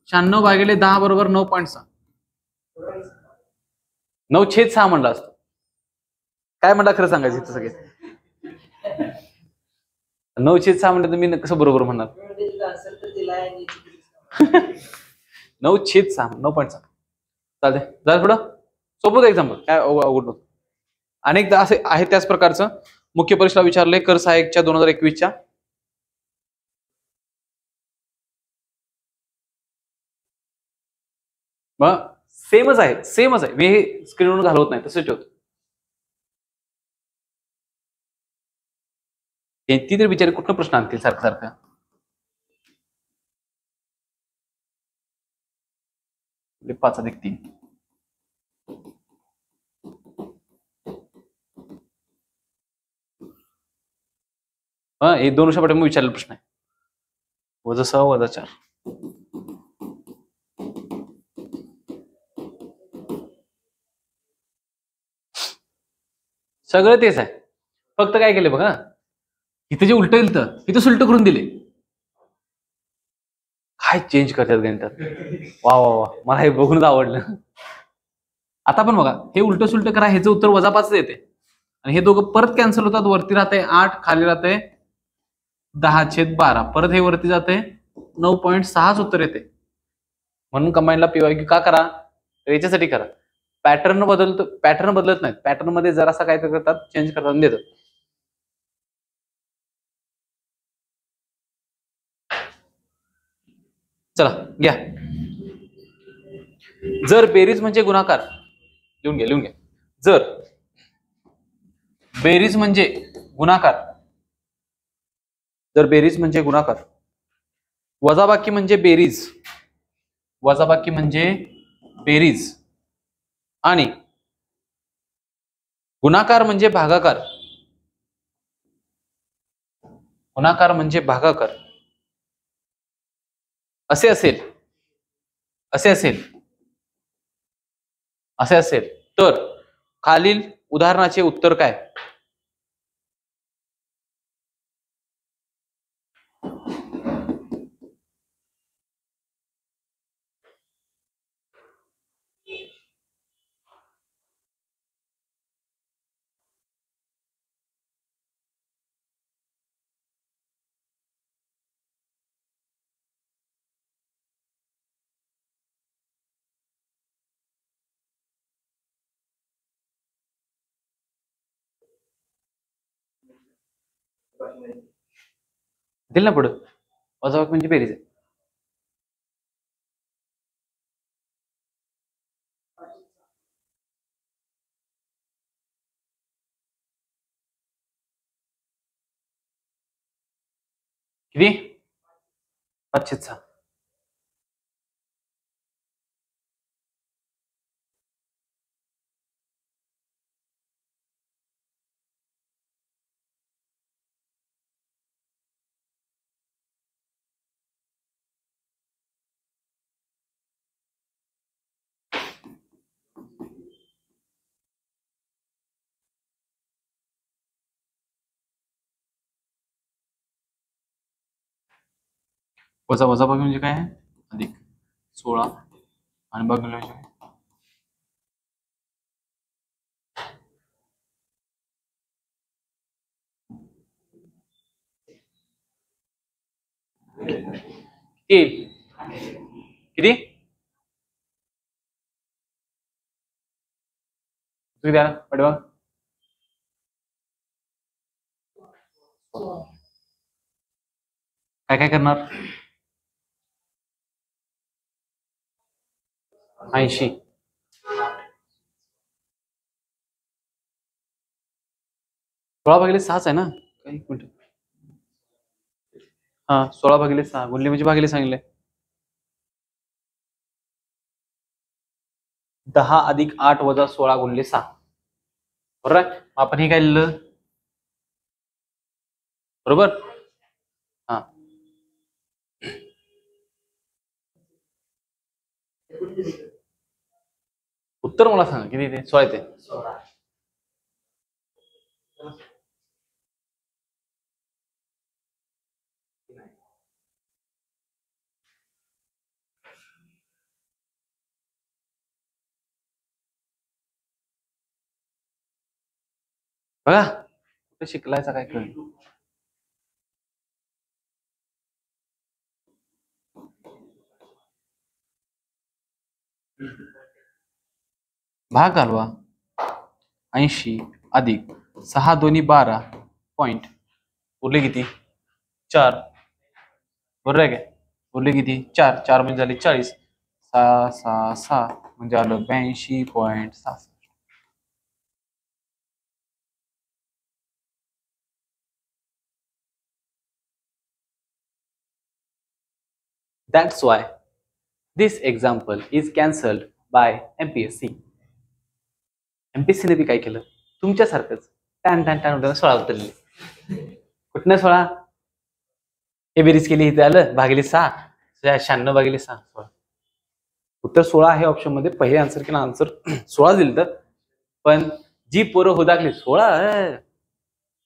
A: 96 भागिले 10 बरोबर 9.6. 9/6 म्हणला असतो. काय म्हणला खरं सांगायचं इथं सगळे? 9/6 म्हणलं तर मी कसं बरोबर म्हणणार? 9/6 9.6 चालते. जरा थोडं सोपं एक्झाम्पल, काय अवघड नव्हतं. अनेकदा असे आहे त्याच प्रकारचं मुख्य परीक्षा विचारले कर सहाय्यकच्या 2021च्या. मग सेमच आहे. मी हे स्क्रीनवर घालवत नाही, तसंच ठेवतो. ती तर बिचारे कुठं प्रश्न आणतील सारखं 5 अधिक 3. हे 2 वर्षापाठी मग विचारलेला प्रश्न आहे. -6 - 4. सगळं तेच आहे, फक्त काय केलं बघा, इथे जे उलट येईल तर इथं सुलट करून दिले. काय चेंज करतात गणितात. वा वा वा, मला हे बघूनच आवडलं. आता पण बघा, हे उलट सुलट करा, ह्याचं उत्तर वजा 5 येते आणि हे दोघं परत कॅन्सल होतात. वरती राहते 8, खाली राहते 10/12, परत हे वरती जाते 9.6 उत्तर येते. म्हणून कंबाईनला PYQ का करा, तर याच्यासाठी करा. पॅटर्न बदलत नाहीत, पॅटर्न मध्ये जरासा काय करतात, चेंज करतात देतात. चला घ्या. जर बेरीज म्हणजे गुणाकार, लिहून घ्या. जर बेरीज म्हणजे गुणाकार, वजाबाकी म्हणजे बेरीज, आणि गुणाकार म्हणजे भागाकार, असे असेल तर खालील उदाहरणाचे उत्तर काय? दिल ना पुढे, वजाबाकी म्हणजे बेरीज आहे. किती? 5/6. वजाबाकी म्हणजे काय आहे? अधिक 16 आणि बाकी म्हणजे किती? तुम्ही द्या पडवा. काय करणार? 80. 16/6 आहे ना? काही मिनिट. हा 16/6 गुणले म्हणजे भागिले सांगितले. 10 अधिक 8 वजा 16 गुणले 6. बरोबर. आपण हे काय लिहिलं? बरोबर. हा, उत्तर मला सांगा किती ते? 16 येते. बघा कुठे शिकलायचा काय कळ. भाग घालवा. 80 अधिक 6 दोन्ही 12 पॉइंट उरले किती? 4. बरोबर आहे काय? उरले किती? 4 म्हणजे झाले 40. 6 6 6 म्हणजे आलं 82.66. That's why this example is cancelled by MPSC. MPSC ने बी काय केलं? तुमच्यासारखंच टॅन 16 उतरले. कुठनं 16? हे बेरीज केली, इथे आलं भागिले 6, 96/6. उत्तर 16 आहे ऑप्शन मध्ये. पहिले आन्सर केला, आन्सर 16 दिलं तर, पण जी पोरं हुदाकली 16,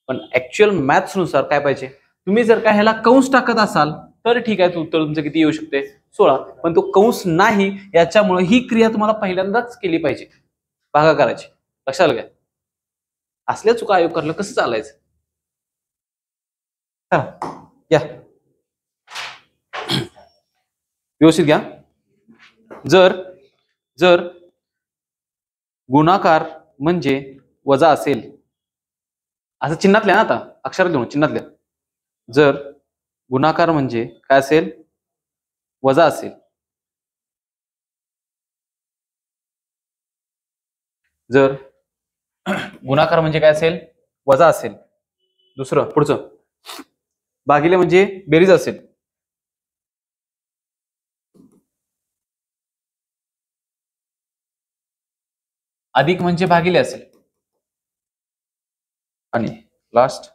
A: पण ऍक्च्युअल मॅथ्स नुसार काय पाहिजे? तुम्ही जर का ह्याला कंस टाकत असाल तर ठीक आहे, उत्तर तुमचं किती येऊ शकते? 16. पण तो कंस नाही, याच्यामुळे ही क्रिया तुम्हाला पहिल्यांदाच केली पाहिजे. भागा करायची. लक्षात आलं काय? असल्या चुका आयोग करलं कसं चालायचं? या व्यवस्थित घ्या. जर जर गुणाकार म्हणजे वजा असेल, असं चिन्हातल्या ना, आता अक्षरात घेऊन चिन्हातल्या. जर गुणाकार म्हणजे काय असेल? वजा असेल. जर गुणाकार म्हणजे काय असेल? वजा असेल. दुसरं पुढचं भागिले म्हणजे बेरीज असेल. अधिक म्हणजे भागिले असेल. आणि लास्ट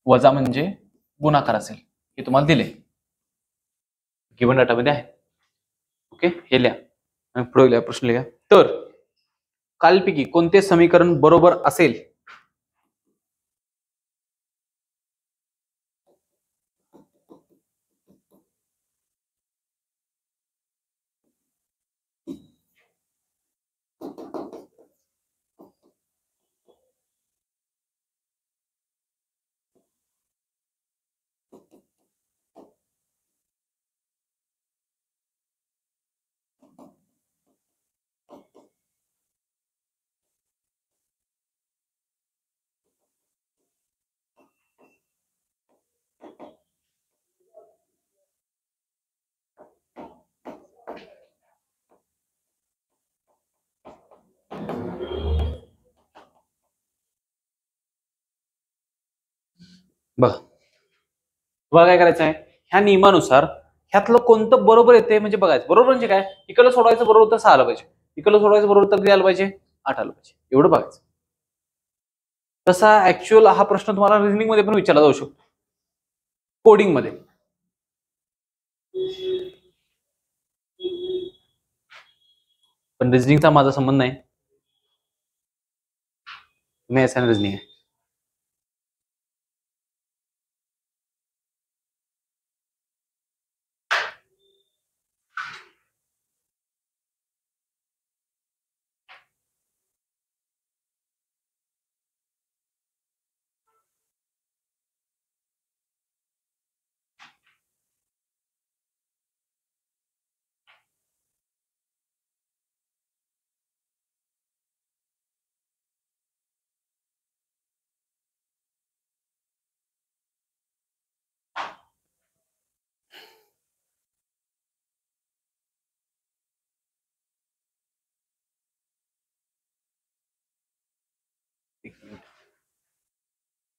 A: वजा म्हणजे गुणाकार असेल. हे तुम्हाला दिले, गिवन डाटामध्ये आहे. ओके, हे लिहा आणि पुढे लिहा, प्रश्न लिहा. तर खालीलपैकी कोणते समीकरण बरोबर असेल? बघा, तुम्हाला काय करायचं आहे? ह्या नियमानुसार ह्यातलं कोणतं बरोबर येते म्हणजे बघायचं. बरोबर म्हणजे काय? इकडलं सोडवायचं बरोबर तर 6 आलं पाहिजे, इकडलं सोडवायचं बरोबर तर किती आलं पाहिजे? 8 आलं पाहिजे. एवढं बघायचं. तसा ऍक्च्युअल हा प्रश्न तुम्हाला रिझनिंग मध्ये पण विचारला जाऊ शकतो, कोडिंग मध्ये. पण रिझनिंगचा माझा संबंध नाही. तुम्ही ऐसा रिझनिंग आहे.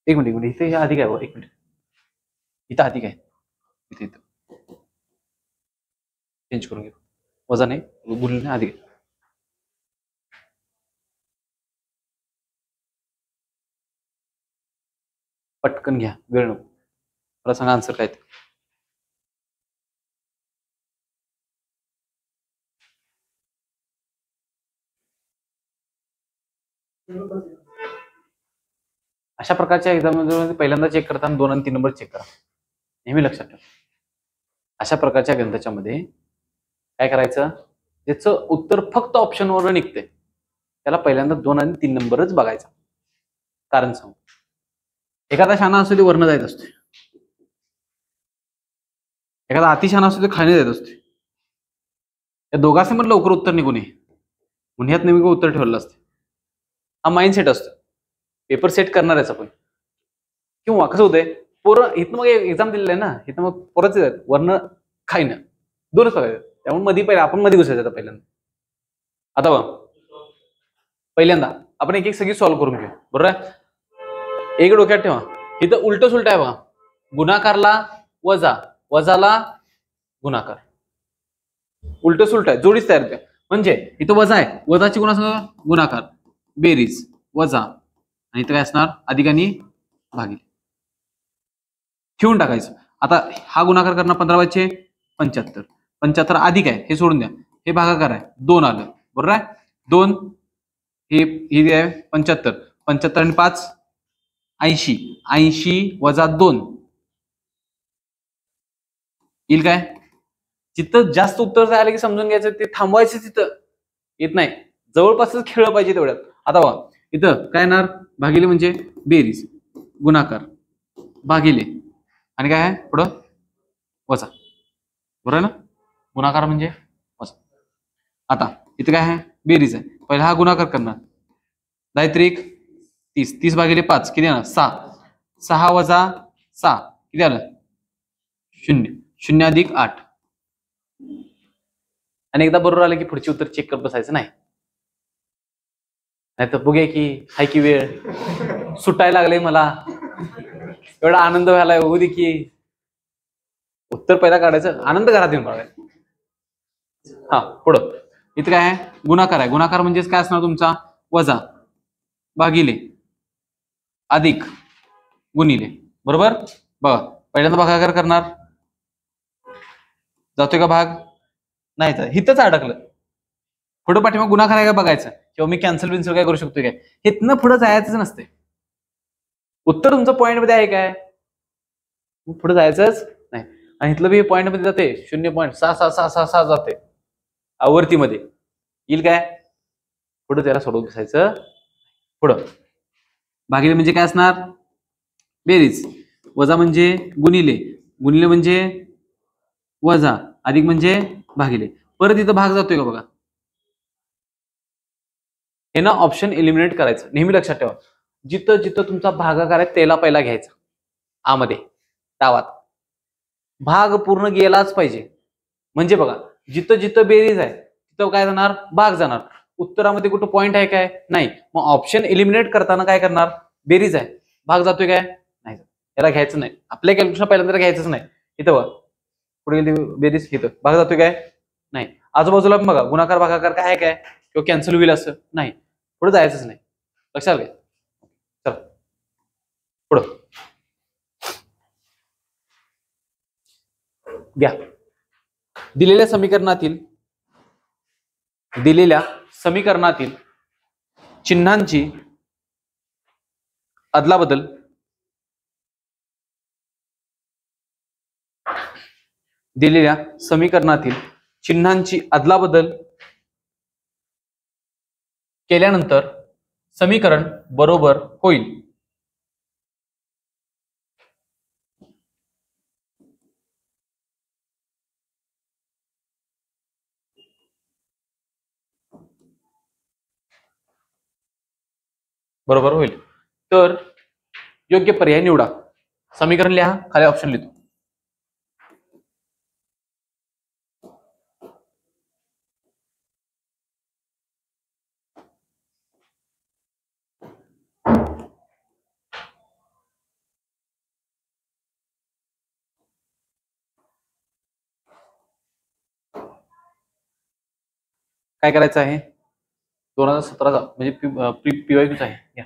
A: एक मिनिट इथे अधिक आहे. एक मिनिट, इथं अधिक आहे. इथे चेंज करून घेऊ. वजा नाही, गुणिले अधिक आहे. पटकन घ्या, वेळ नको. मला सांगा आन्सर काय ते. अशा प्रकारच्या एक्झाम पहिल्यांदा चेक करताना 2 आणि 3 नंबर चेक करा, नेहमी लक्षात ठेवा. अशा प्रकारच्या गणिताच्या मध्ये काय करायचं? ज्याचं उत्तर फक्त ऑप्शनवर निघते त्याला पहिल्यांदा 2 आणि 3 नंबरच बघायचा. कारण सांगू, एखादा शाणा असतो ते वर्ण जायत असतो, एखादा अतिशहाणा असतो ते खाली जात असतो. या दोघांचे पण लवकर उत्तर निघून नये म्हणून ह्यात नेमकं उत्तर ठेवलं असतं. हा माइंडसेट असतो. पेपर सेट करणारच आपण. किंवा कसं होतंय, पोरं इथं मग एक्झाम दिलेलं आहे ना, इथं मग पोरच वर्ण खाईन दोनच बघायचं. त्यामुळे मध्ये पहिला आपण मध्ये घुसायचं पहिल्यांदा. आता बघ, पहिल्यांदा आपण एक एक सगळी सॉल्व्ह करून घेऊ, बरोबर आहे? एक डोक्यात ठेवा, इथं उलट सुलट आहे बघा. गुणाकारला वजा, वजाला गुणाकार, उलट सुलट आहे, जोडीच तयार होते. म्हणजे इथं वजा आहे, वजाची गुणाकार, बेरीज वजा, आणि इथं काय असणार? अधिक आणि भागिले. ठेवून टाकायचं. आता हा गुणाकार करणार 15 × 75. 75 अधिक आहे, हे सोडून द्या. हे भागाकार आहे, 2 आलं, बरोबर आहे? 2 हे आहे 75. 75 आणि 5 80. 80 वजा 2 येईल काय? जिथं जास्त उत्तर झालं की समजून घ्यायचं, ते थांबवायचं तिथं. येत नाही, जवळपासच खेळलं पाहिजे तेवढ्यात. आता बघा इथं काय येणार, भागिले म्हणजे बेरीज, गुणाकार, भागिले आणि काय आहे पुढं वजा, बरोबर आहे ना. गुणाकार म्हणजे वजा. आता इथं काय आहे, बेरीज आहे. पहिला हा गुणाकार करणार, 10 त्रिक 30, 30 भागिले 5 किती येणार 6, 6 वजा 6 किती आलं 0, 0 अधिक 8. आणि एकदा बरोबर आलं की पुढचे उत्तर चेक करत बसायचं नाही, नाहीतर बघूया की हाय की वेळ सुटायला लागले मला, एवढा आनंद व्हायला होऊ दे की उत्तर पहिला काढायचं, आनंद घरात येऊन काढायचा. हा पुढं इथं काय आहे, गुणाकार आहे. गुणाकार म्हणजेच काय असणार तुमचा, वजा भागिले अधिक गुणिले, बरोबर. बघा पहिल्यांदा भागाकार करणार, जातोय का भाग, नाही तर हिथंच अडकलं. पुढे पाठीमाग गुणाकार आहे का बघायचं, किंवा मी कॅन्सल बिन्सल काय करू शकतोय काय, हिथनं पुढे जायचंच नसते. उत्तर तुमचं पॉईंट मध्ये आहे काय, पुढे जायचंच नाही. आणि इथलं बी पॉईंट मध्ये जाते 0.6666 जाते आवर्तीमध्ये, येईल काय पुढे त्याला सोडवून बसायचं. पुढं भागिले म्हणजे काय असणार, बेरीज, वजा म्हणजे गुणिले, गुणिले म्हणजे वजा, अधिक म्हणजे भागिले. परत इथं भाग जातोय का बघा, हे ना ऑप्शन एलिमिनेट करायचं. नेहमी लक्षात ठेवा, जिथं जिथं तुमचा भागाकार आहे त्याला पहिला घ्यायचा, आमध्ये डावात भाग पूर्ण गेलाच पाहिजे. म्हणजे बघा जिथं जिथं बेरीज आहे तिथं काय जाणार, भाग जाणार. उत्तरामध्ये कुठं पॉईंट आहे काय, नाही. मग ऑप्शन एलिमिनेट करताना काय करणार, बेरीज आहे, भाग जातोय काय, नाही, याला घ्यायचं नाही. आपल्या कॅल्क्युलेशन पहिल्यांदा घ्यायचंच नाही. इथं बघा पुढे गेली बेरीज, इथं भाग जातोय काय, नाही. आजूबाजूला बघा गुणाकार भागाकार काय आहे काय, किंवा कॅन्सल होईल असं नाही, पुढे जायचंच नाही. लक्षात घ्या. चला पुढं घ्या. दिलेल्या समीकरणातील चिन्हांची अदलाबदल केल्यानंतर समीकरण बरोबर होईल. बरोबर होईल तर योग्य पर्याय निवडा. समीकरण लिहा, खाली ऑप्शन लिहितो. काय करायचं आहे, 2017 म्हणजे पीवायक्यूच आहे. या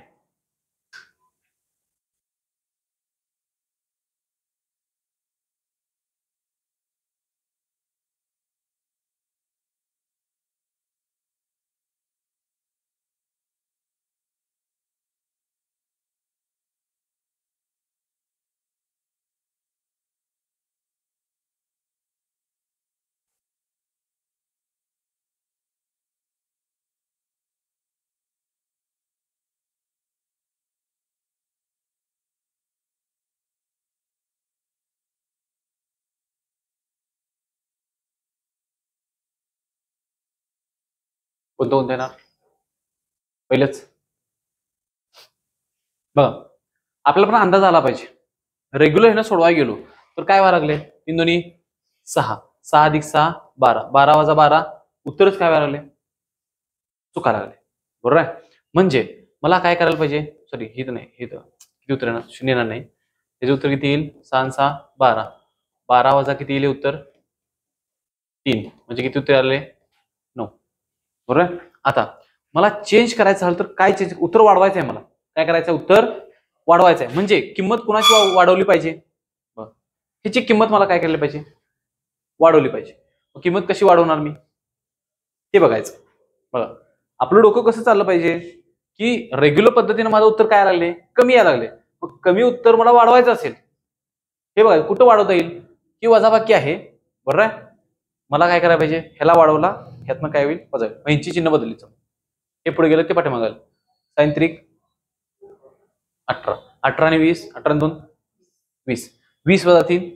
A: कोणतं येणार पहिलेच बघा, आपल्याला पण अंदाज आला पाहिजे. रेग्युलर हे ना सोडवाय गेलो तर काय व्हायला लागले, 3 दोन्ही 6, 6 अधिक 6 12, 12 वजा 12 उत्तरच काय व्हायला लागले, चुका लागले. बरोबर आहे. म्हणजे मला काय करायला पाहिजे, सॉरी हे तर नाही, हे तर किती उत्तर येणार, 0 येणार नाही. त्याचे उत्तर किती येईल, 6 6 12, 12 वजा किती येईल उत्तर 3, म्हणजे किती उत्तर आले 9. बरोबर आहे. आता मला चेंज करायचं झालं तर काय चेंज, उत्तर वाढवायचं आहे. मला काय करायचं, उत्तर वाढवायचं आहे. म्हणजे किंमत कुणाची वाढवली पाहिजे, ह्याची किंमत मला काय करायला पाहिजे, वाढवली पाहिजे. किंमत कशी वाढवणार मी ते बघायचं. बघा आपलं डोकं कसं चाललं पाहिजे की रेग्युलर पद्धतीने माझं उत्तर काय लागले, कमी यायला लागले. मग कमी उत्तर मला वाढवायचं असेल, हे बघा कुठं वाढवता येईल, की वजाबाकी आहे. बरोबर आहे. मला काय करायला पाहिजे, ह्याला वाढवला ह्यातनं काय होईल वजा होईल. ह्यांची चिन्ह बदलली. हे पुढे गेलं ते पाठीमागे आलं. साइन त्रिक 18, 18 आणि 20, 18 आणि 2 20, 20 वजा 3.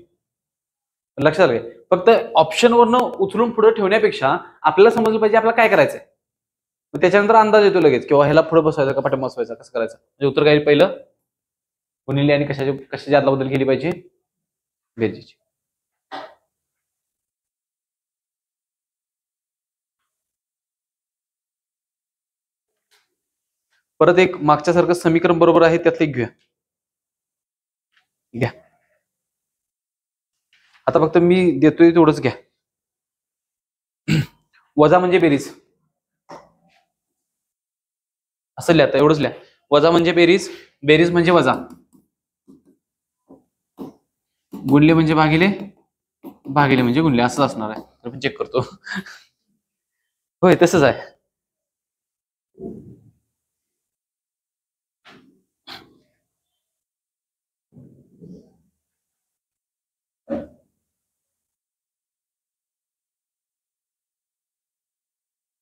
A: लक्षात आलं. फक्त ऑप्शन वरनं उचलून पुढे ठेवण्यापेक्षा आपल्याला समजलं पाहिजे आपल्याला काय करायचंय. मग त्याच्यानंतर अंदाज येतो लगेच किंवा ह्याला पुढे बसवायचं का पाठीमागे बसवायचं कसं करायचं. म्हणजे उत्तर काय पहिलं गुणिले आणि कशाची आदला बदल केली पाहिजे बेरजेची. परत एक मागच्या सारखं समीकरण बरोबर आहे त्यातलं एक घेऊया. घ्या आता फक्त मी देतोय तेवढंच घ्या. वजा म्हणजे बेरीज असं लिहा, एवढंच लिहा. वजा म्हणजे बेरीज, बेरीज म्हणजे वजा, गुणले म्हणजे भागिले, भागिले म्हणजे गुणले असंच असणार आहे. तर मी चेक करतो. होय तसंच आहे.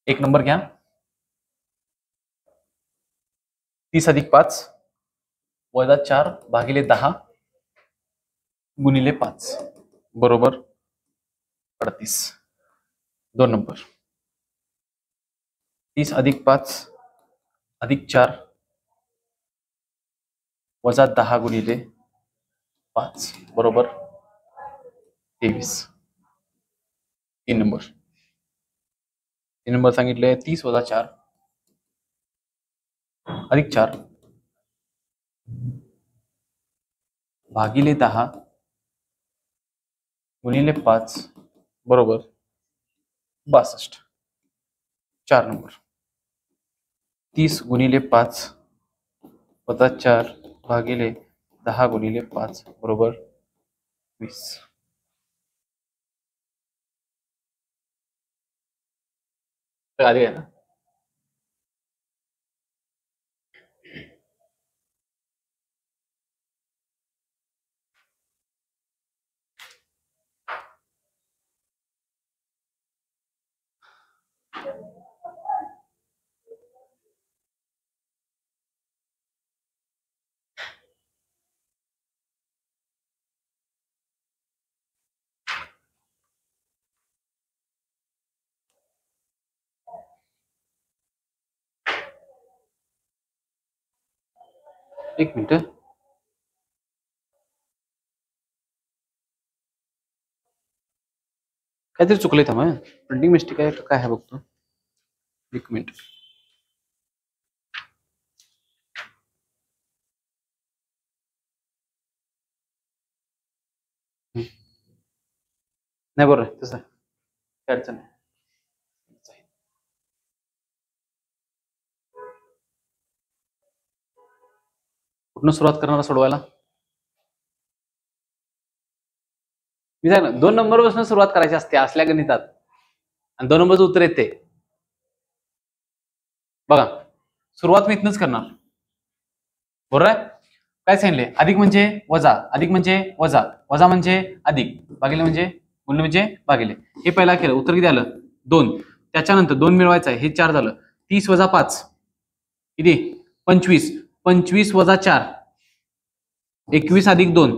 A: एक नंबर घ्या. 30 अधिक 5 वजा 4 भागिले 10 गुणिले 5 बरोबर 38. 2 नंबर. 30 अधिक 5 अधिक 4 वजा 10 गुणिले 5 बरोबर 23. 3 नंबर. 3 नंबर सांगितले 30 वजा 4 अधिक 4 भागिले 10 गुणिले 5 बरोबर 62. 4 नंबर. 30 गुणिले 5 वजा 4 भागिले 10 गुणिले 5 बरोबर 20. आधी आहे ना. एक मिनिट. काहीतरी चुकलंय थांबा. प्रिंटिंग मिस्टेक आहे काय आहे बघतो. एक मिनिट. नाही बरोबर आहे तसं काय अडचण नाही. कुठनं सुरुवात करणार सोडवायला. मी सांग ना 2 नंबर पासून सुरुवात करायची असते असल्या गणितात आणि 2 नंबरचं उत्तर येते. बघा सुरुवात मी इथनच करणार. बरोबर आहे. काय सांगितले अधिक म्हणजे वजा, अधिक म्हणजे वजा, वजा म्हणजे अधिक, भागिले म्हणजे गुणले म्हणजे भागिले. हे पहिला केलं उत्तर किती आलं 2. त्याच्यानंतर 2 मिळवायचं आहे हे 4 झालं. 30 वजा 5 किती 25, 25 वजा 4 21 अधिक 2